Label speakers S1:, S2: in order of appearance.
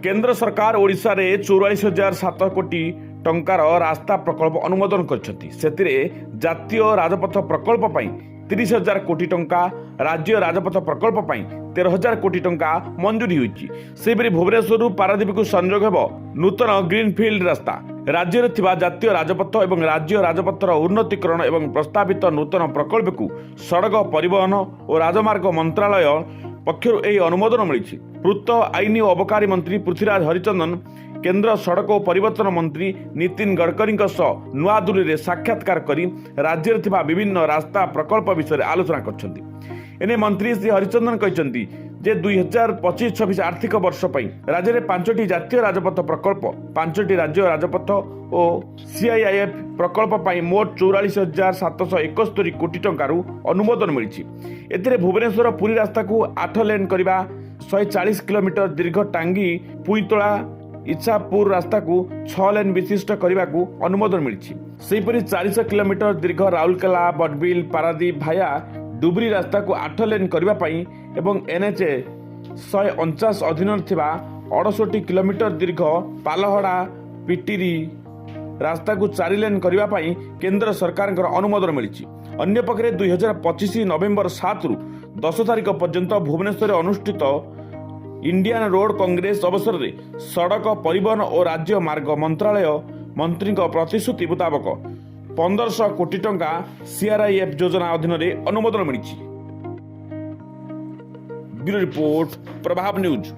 S1: केंद्र सरकार ओडिशा रे 44,700 कोटी टंकार रास्ता प्रकल्प अनुमोदन करछथि। सेतिरे जातीय राजपथ प्रकल्प पई 30,000 कोटी टंका, राज्य राजपथ प्रकल्प पई 13,000 कोटी टंका मंजूरी होईछि। सेबरी भुवनेश्वर पारादीप को संयोग हेब नूतन ग्रीनफिल्ड रास्ता। राज्य में थिबा जातीय राजपथ एवं राज्य राजपथर उन्नतीकरण एवं प्रस्तावित नूतन प्रकल्प को सड़क परिवहन और राजमार्ग मंत्रालय पक्षर यह अनुमोदन मिली। पूर्त आईन और अबकारी मंत्री पृथ्वीराज हरिचंदन केंद्र सड़क और परिवर्तन मंत्री नितिन गडकरी नुआदिल्ली में साक्षात्कार कर राज्य में थिबा विभिन्न रास्ता प्रकल्प विषय आलोचना कर एने मंत्री श्री हरिचंदन कहते जे 2025-26 आर्थिक वर्ष राज्य में 5टी जातीय राजपथ प्रकल्प 5टी राज्य राजपथ और सीआईआईएफ प्रकल्प मोट 44,771 कोटी टंकार अनुमोदन मिली। एथिरे भुवनेश्वर पुरी रास्ता को 8 लेन करने 140 किलोमीटर दीर्घ टांगी पुईतोला इच्छापुर रास्ता को 6 लेन विशिष्ट करने को अनुमोदन मिली। सेहीपरि 400 किलोमीटर दीर्घ राउरकेला बडबिल पारादीप भाया डुबरी रास्ता को 8 लेन करने एवं एनएचए 149 अधीन थिबा 68 किलोमीटर दीर्घ पालहड़ा पिटिरी रास्ता को 4 लेन करने केंद्र सरकार अनुमोदन मिली। अन्य पक्षे 2025 नवेम्बर 7 रु 10 तारिख पर्यंत भुवनेश्वर अनुष्ठित इंडियन रोड कांग्रेस अवसर में सड़क परिवहन और राज्य मार्ग मंत्रालय मंत्री प्रतिश्रुति मुताबक 1500 कोटी टंका सीआरआईएफ योजना अधीन अनुमोदन मिली। ब्यूरो रिपोर्ट प्रभाव न्यूज।